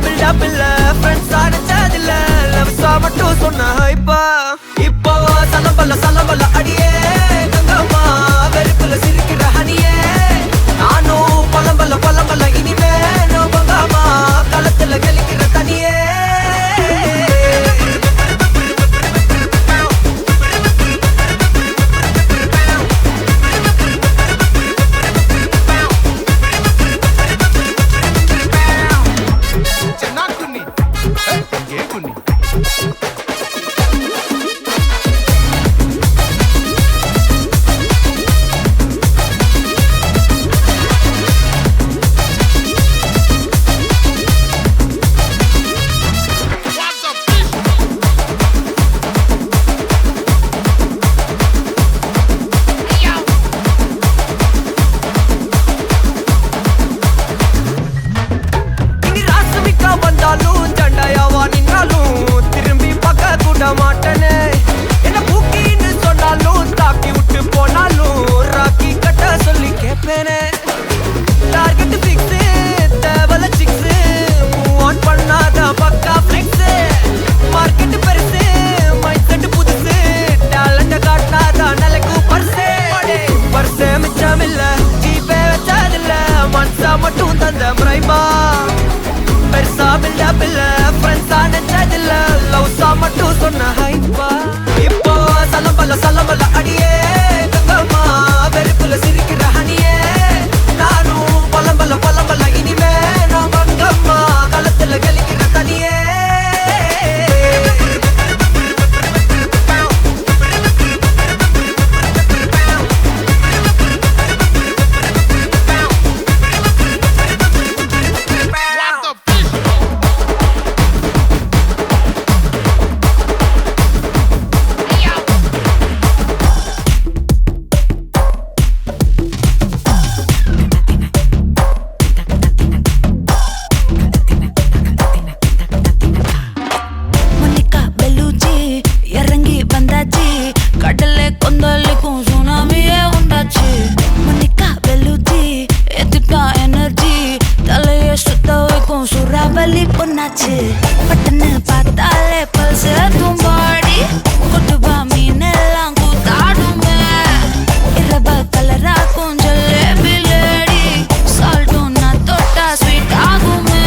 Build up இல்ல friends அடிச்சதில்ல லவ்ஸா மட்டும் சொன்ன ஹைப்பா இப்போ சலம்பல்ல அடியே கங்கம்மா வெறுப்புல சிரிக்கிற ஹனியே நானும் பலம்பல்ல இனிமே நோபங்காமா களத்துல கெளிக்கிற தனியே மாட்டனே என்ன பூக்கின்னு சொன்னாலும் தாக்கி விட்டு போனாலும் ராக்கி கட்ட சொல்லி கேட்பேனே டார்கெட் ஃபிக்ஸ் தேவல சிக்ஸ் மூவ் ஆன் பண்ணாத பக்கா ஃபிளெக்ஸ் மார்க்கெட் பெருசு மைண்ட் செட் புதுசு டேலண்ட காட்டினாத நிலைக்கு பர்சே மிச்சம் இல்ல ஜிபே வச்சதில்ல மனசா மட்டும் தந்த முறைமா பெருசா பில்டப் இல்ல ஃப்ரெண்ட்ஸா நெச்சதில்ல லவ்ஸா மட்டும் சொன்ன ஹைப்பா இப்போ சலம்பல்ல அடியே கங்கம்மா வெறுப்புல சிரிக்கிற ஹனியே நானும் பலம்பல்ல இனிமே நான் கங்கம்மா களத்துல கெளிக்கிற தனியே பட்டன்னு பார்த்தாலே பல்ஸ் தும்பாடி கொட்டுபா மீன் எல்லாம் கூத்தாடுமே இரவ கலரா கொஞ்சம் லேடி சால்ட்டும் நான் தொட்டா ஸ்வீட் ஆகுமே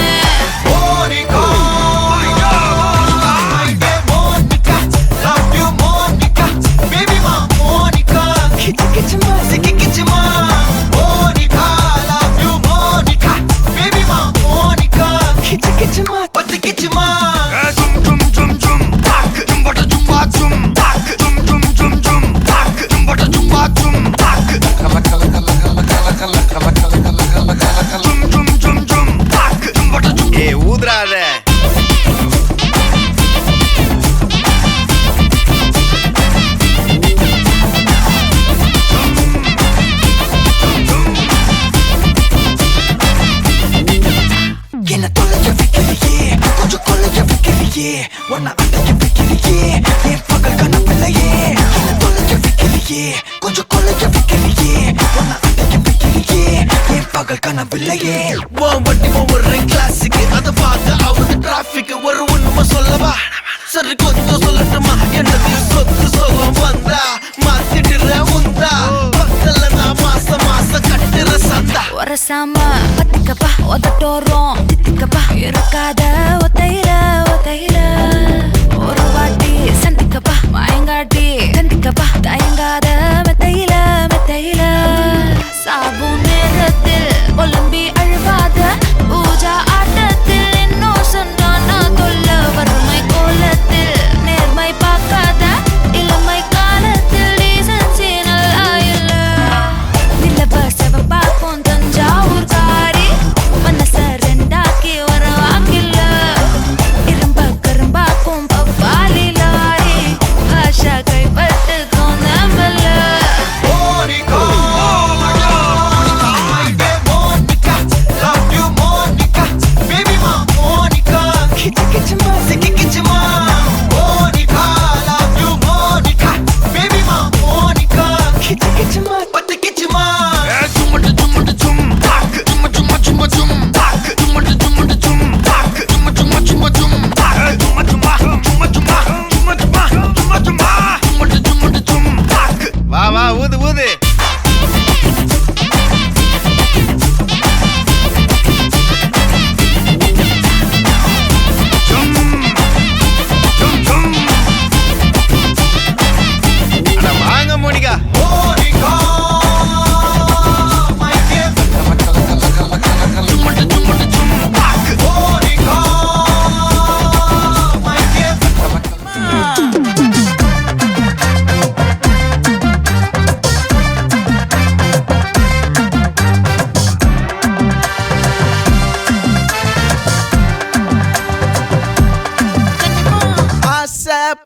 ஒன்ன அடைய வைக்கிறியே என் பகல் கனவில்லையே என்ன தொலைக்க வைக்கிறியே கொஞ்சம் கொலைக்க வைக்கிறியே ஒன்ன அடைய வைக்கிறியே என் பகல் கனவில்லையே வண்டி ஒவ்வொரு கிளாஸுக்கு அதை பார்த்து ஆகுது டிராபிக் ஒரு உண்மை சொல்லவா சரி கொஞ்சம் சொல்லட்டுமா என்னது சொத்து சொல்லம் வந்தா மாத்திடுற உந்தா பக்கத்துல நான் மாச கட்டுற சந்தா ஒரசாம பத்திக்கப்பா ஒதட்டோரம் தித்திக்கப்பா இருக்காத ஒத்தையில ஒரு வாட்டி சந்திக்கப்பா மாயங்காட்டி கந்திக்கப்பா தயங்காத மெத்தையில சாபு நேரத்தில் ஒலிம்பி அழுவாத பூஜா ஆட்டத்தில் இன்னும் சொன்னா தொல்ல வறுமை கோலத்தில் நேர்மை பார்க்காத இளமை காலத்தில் டீசன்சி நல்லா இல்ல நிலவ செவப்பாக்கும் தஞ்சாவூர் காரி மனச ரெண்டாக்கி வர வாக்கில்ல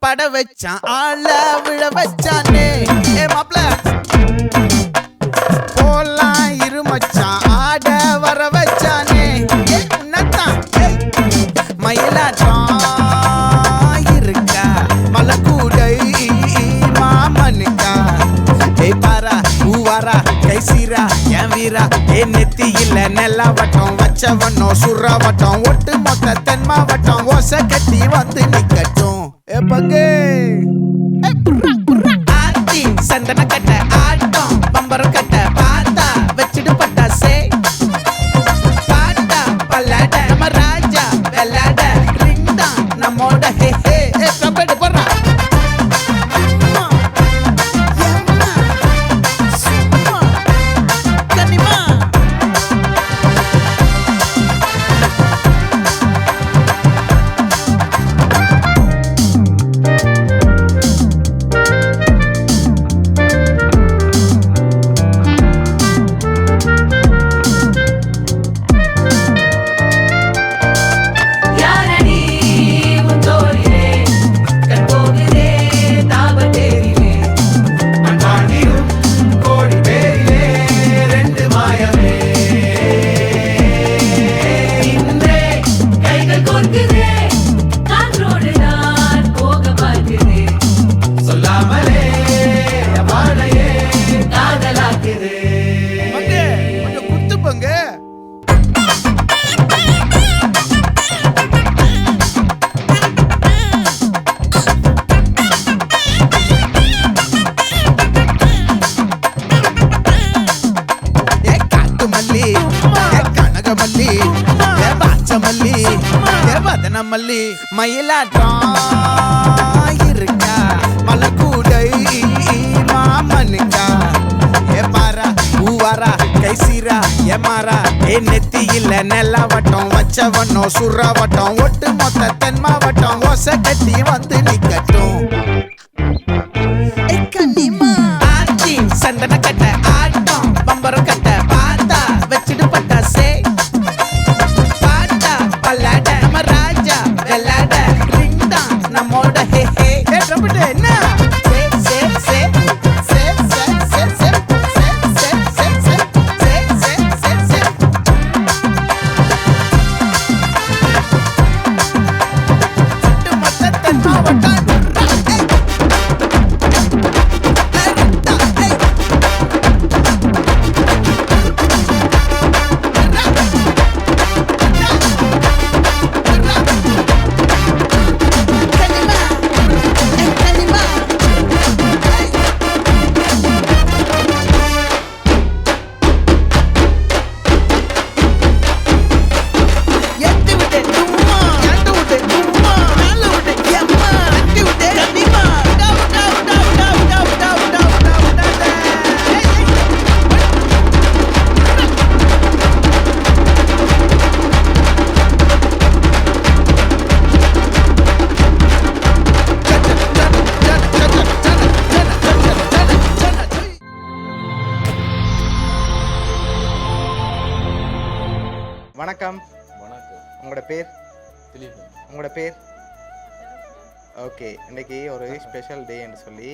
பட வச்சான் ஆள விழ வச்சானே ஏ மாப்ள போலாம் இருமச்சான் ஆட வர வச்சானே ஏ உன்னதான் மயிலாட்டம் இருக்கா மலக்கூடை மாமனுக்கா ஏ பாரா ஊவாரா கைசீரா என் வீரா ஏ நெத்தி இல்ல நெல்லாவட்டம் வச்சவனோ சுறாவட்டம் ஒட்டு மொத்த தென் மாவட்டம் ஓசை கட்டி வந்து நிக்கட்டும் ஏ பங்கே ஆத்தி சந்தன கட்ட ஆட்டம் பம்பரம் கட்ட பார்த்தா வச்சிட்டு பட்டாசே பாட்டா பல்லாட நம்ம ராஜா வெள்ளாட ரிங் தான் நம்மோட ஹே ஹே ஏ ட்ரம்பெட் போடுறா மல்லி மயிலாட்டம் இருக்கா மலக்கூடை மாமனுக்கா ஏ பாரா ஊவாரா கைசீரா ஏ மாறா ஏ நெத்தி இல்ல நெல்லாவட்டம் வச்சவனோ சுறாவட்டம் ஒட்டு மொத்த தென் மாவட்டம் ஓசை கட்டி வந்து நிக்கட்டும் ஆச்சி சந்தன கட்ட ஆட்டம் பம்பரம் கட்ட பார்த்தா வச்சிட்டு பட்டாசே பாட்டா பல்லாட நம்ம ராஜா வெள்ளாட ரிங் தான் நம்மோட ஹே ஹே ஏ ட்ரம்பெட் என்ன வணக்கம். வணக்கம். உங்களோட பேர்? திலீப். உங்களோட பேர்? ஓகே, இன்னைக்கு ஒரு ஸ்பெஷல் டேன்னு சொல்லி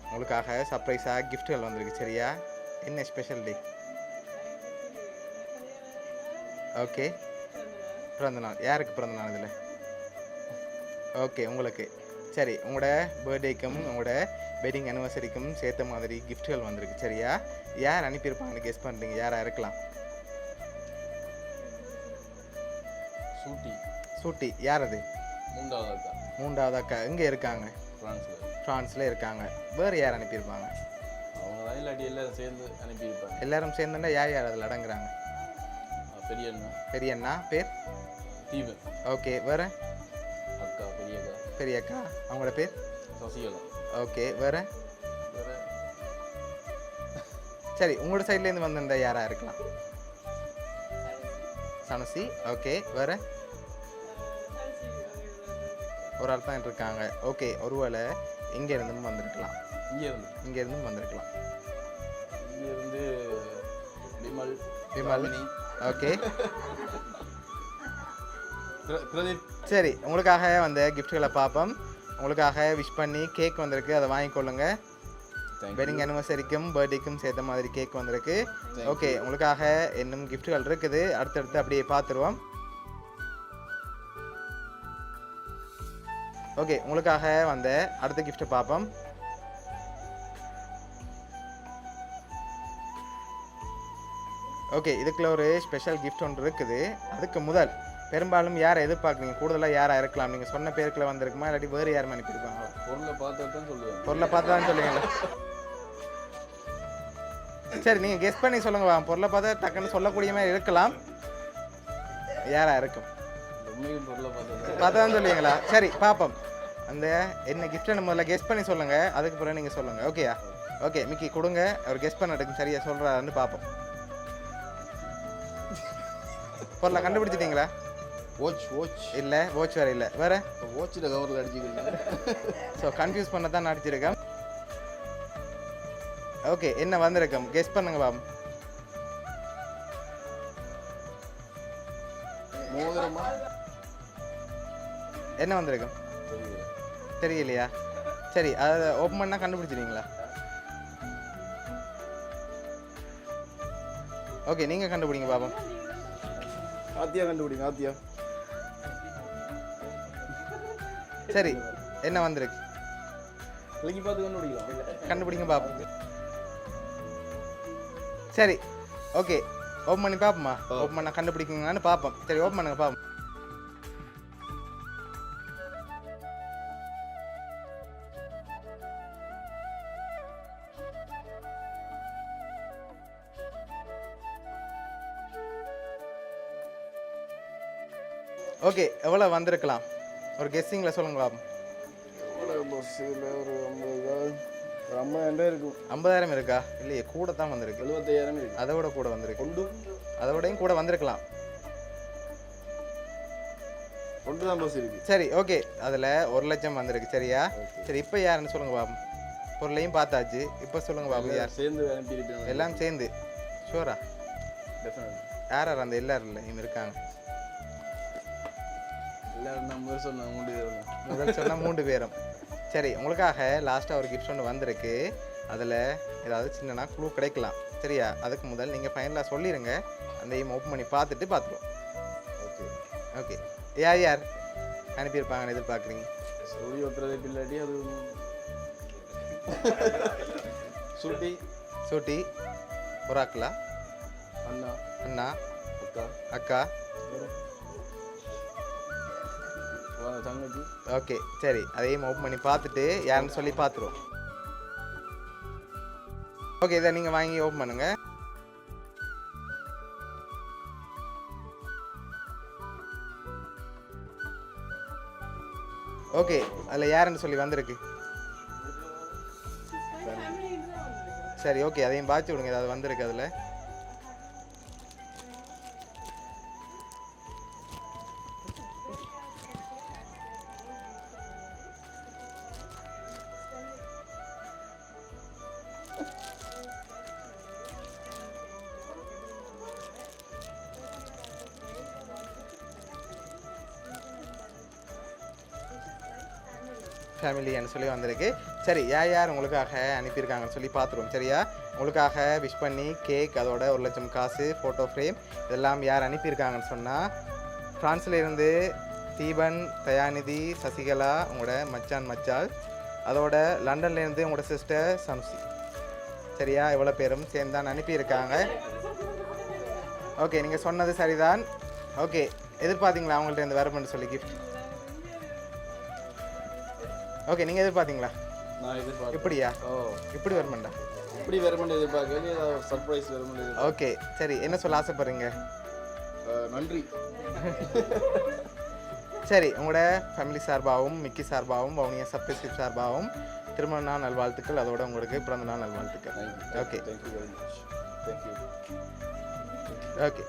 உங்களுக்காக சர்ப்ரைஸாக கிஃப்ட்கள் வந்திருக்கு. சரியா? என்ன ஸ்பெஷல் டே? ஓகே, பிறந்தநாள். யாருக்கு பிறந்தநாள் இதில்? ஓகே, உங்களுக்கு. சரி, உங்களோட பர்த்டேக்கும் உங்களோட வெட்டிங் அனிவர்சரிக்கும் சேர்த்த மாதிரி கிஃப்ட்கள் வந்திருக்கு. சரியா? யார் அனுப்பியிருப்பாங்கன்னு கெஸ் பண்ணுறீங்க? யாராக இருக்கலாம்? சூட்டி. யார் அது? மூன்றாவது அக்கா. எங்கே இருக்காங்க? ஃப்ரான்ஸில் இருக்காங்க. வேறு யார் அனுப்பியிருப்பாங்க? அவங்க தான் இல்லாட்டி எல்லாரும் சேர்ந்து அனுப்பியிருப்பாங்க. எல்லாரும் சேர்ந்துன்னா யார் யார் அதில் அடங்குறாங்க? பெரியண்ணா. பேர்? தீபன். ஓகே, வேறு? அக்கா. பெரியக்கா. அவங்களோட பேர்? சசிகலா. ஓகே, வேறு? சரி, உங்களோட சைட்லேருந்து வந்திருந்தா யாராக இருக்கலாம்? சனசி. ஓகே, வேறு? ஒரு ஆள் தான் இருக்காங்க. ஓகே, ஒருவேளை இங்கேருந்தும் வந்திருக்கலாம். இங்கேருந்தும் வந்திருக்கலாம். விமல். ஓகே, பிரதீப். சரி, உங்களுக்காக வந்த கிஃப்ட்களை பார்ப்போம். உங்களுக்காக விஷ் பண்ணி கேக் வந்திருக்கு, அதை வாங்கிக்கொள்ளுங்க. வெட்டிங் அனிவர்சரிக்கும் பர்த்டேக்கும் சேர்த்த மாதிரி கேக் வந்திருக்கு. ஓகே, உங்களுக்காக இன்னும் கிஃப்ட்டுகள் இருக்குது, அடுத்தடுத்து அப்படியே பார்த்துருவோம். ஓகே, உங்களுக்காக வந்த அடுத்த கிஃப்ட்டை பார்ப்போம். ஓகே, இதுக்குள்ள ஒரு ஸ்பெஷல் கிஃப்ட் ஒன்று இருக்குது. அதுக்கு முதல் பெரும்பாலும் யாரை எதிர்பார்க்குறீங்க? கூடுதலாக யாராக இருக்கலாம்? நீங்கள் சொன்ன பேருக்குள்ள வந்திருக்குமா, இல்லாட்டி வேறு யாரும் அனுப்பியிருப்பாங்களா? பொருளை பார்த்து தான் சொல்லுவேன். பொருளை பார்த்து தான் சொல்லுவீங்களா? சரி, நீங்கள் கெஸ் பண்ணி சொல்லுங்க. பொருளை பார்த்தா டக்குன்னு சொல்லக்கூடிய மாதிரி இருக்கலாம். யாராக இருக்கும்? உண்மையும் பொருளை பார்த்து பார்த்தா தான் சொல்லுவீங்களா? சரி, பார்ப்போம். அந்த என்ன கிஃப்ட்டை முதல்ல கெஸ் பண்ணி சொல்லுங்கள், அதுக்கு பிறகு நீங்கள் சொல்லுங்கள். ஓகேயா? ஓகே, மிக்கி கொடுங்க. அவர் கெஸ் பண்ணட்டுக்கும் சரியாக சொல்கிறாருன்னு பார்ப்போம். பொருளை கண்டுபிடிச்சிட்டிங்களா? வாட்ச் இல்லை, வாட்ச் வேறு இல்லை. வேறு வாட்சில் கவரில் அடிச்சுக்கிறேன். ஸோ கன்ஃபியூஸ் பண்ண தான் நடிச்சிருக்கேன். ஓகே, என்ன வந்திருக்கோம் கெஸ் பண்ணுங்க பாம். மோதிரமா? என்ன வந்திருக்கும் தெரியலையா? சரி, அதை ஓப்பன் பண்ணால் கண்டுபிடிச்சிருவீங்களா? ஓகே, நீங்கள் கண்டுபிடிங்க பாப்போம். ஆத்தியா கண்டுபிடிங்க. ஆத்தியா. சரி, என்ன வந்திருக்கு விலக்கி பார்த்து கண்டுபிடிக்கலாம். கண்டுபிடிங்க பாப்போம். சரி, ஓகே, ஓப்பன் பண்ணி பார்ப்போமா? ஓப்பன் பண்ணால் கண்டுபிடிக்குங்கன்னு பார்ப்போம். சரி, ஓப்பன் பண்ணுங்க பார்ப்போம். ஓகே, எவ்வளோ வந்திருக்கலாம்? ஒரு கெஸ்ஸிங்கில் சொல்லுங்க பாப்போம். ஒரு 50,000 இருக்கும். 50,000 இருக்கா? இல்லையே, கூட தான் வந்திருக்கு. 75,000 இருக்கு. அதை விட கூட வந்திருக்கு. அதை விடையும் கூட வந்திருக்கலாம். ஒன்று தான் பஸ் இருக்கு. சரி, ஓகே, அதில் 1,00,000 வந்திருக்கு. சரியா? சரி, இப்போ யாருன்னு சொல்லுங்க பாப்போம். பொருளையும் பார்த்தாச்சு, இப்போ சொல்லுங்க பாப்போம். யார் சேர்ந்து அனுப்பியிருக்கேன். எல்லாம் சேர்ந்து? ஷூரா? டெஃபினட். யார் யார் அந்த எல்லாரும் இல்லை இவங்க இருக்காங்க? எல்லாரும் நான் முதல் சொன்னேன் 3 பேரும். முதல் சொன்னால் 3 பேரும். சரி, உங்களுக்காக லாஸ்ட்டாக ஒரு கிஃப்ட் ஒன்று வந்திருக்கு. அதில் ஏதாவது சின்னனா க்ளூ கிடைக்கலாம். சரியா? அதுக்கு முதல் நீங்கள் ஃபைனலாக சொல்லிடுங்க. அந்த ஓப்பன் பண்ணி பார்த்துட்டு பார்த்துருவோம். ஓகே ஓகே, யார் யார் அனுப்பியிருப்பாங்கன்னு எதிர்பார்க்குறீங்க? சொல்லி ஒட்டுறது பிள்ளாட்டி அது சுட்டி சூட்டி, புறாக்களா, அண்ணா, அண்ணா, அக்கா, அக்கா. தங்கச்சி. ஓகே, சரி, அதையும் ஓப்பன் பண்ணி பார்த்துட்டு யாருன்னு சொல்லி பார்த்துருவோம். ஓகே, இதை நீங்கள் வாங்கி ஓப்பன் பண்ணுங்க. ஓகே, அதில் யாருன்னு சொல்லி வந்திருக்கு? சரி, ஓகே, அதையும் பார்த்து விடுங்க. ஏதாவது வந்திருக்கு அதில்? ஃபேமிலின்னு சொல்லி வந்திருக்கு. சரி, யார் யார் உங்களுக்காக அனுப்பியிருக்காங்கன்னு சொல்லி பார்த்துருவோம். சரியா? உங்களுக்காக விஷ் பண்ணி கேக், அதோட 1,00,000 காசு, ஃபோட்டோ ஃப்ரேம், இதெல்லாம் யார் அனுப்பியிருக்காங்கன்னு சொன்னால், ஃப்ரான்ஸில் இருந்து தீபன், தயாநிதி, சசிகலா, உங்களோட மச்சான் மச்சால், அதோட லண்டன்லேருந்து உங்களோட சிஸ்டர் சம்சி. சரியா? இவ்வளோ பேரும் சேர்ந்து தான் அனுப்பியிருக்காங்க. ஓகே, நீங்கள் சொன்னது சரிதான். ஓகே, எதிர்பார்த்தீங்களா அவங்கள்ட்ட இருந்து வரணும்னு சொல்லி கிஃப்ட்? ஓகே, நீங்கள் எதிர்பார்த்தீங்களா? நான் எதிர்பார்த்தேன். இப்படியா? ஓ, இப்படி வரமாட்டா? இப்படி வரமாட்டே எதிர்பார்க்கல. ஏதாவது சர்ப்ரைஸ் வரமாட்டே. ஓகே, சரி, என்ன சொல்ல ஆசைப்படுறீங்க? நன்றி. சரி, உங்களோட ஃபேமிலி சார்பாகவும், மிக்கி சார்பாகவும், வவுனியா சப்ஸ்கிரிப்ட் சார்பாகவும் திருமண நாள் நல்வாழ்த்துக்கள். அதோட உங்களுக்கு பிறந்த நாள் நல்வாழ்த்துக்கள். Okay, thank you very much. Thank you. Okay.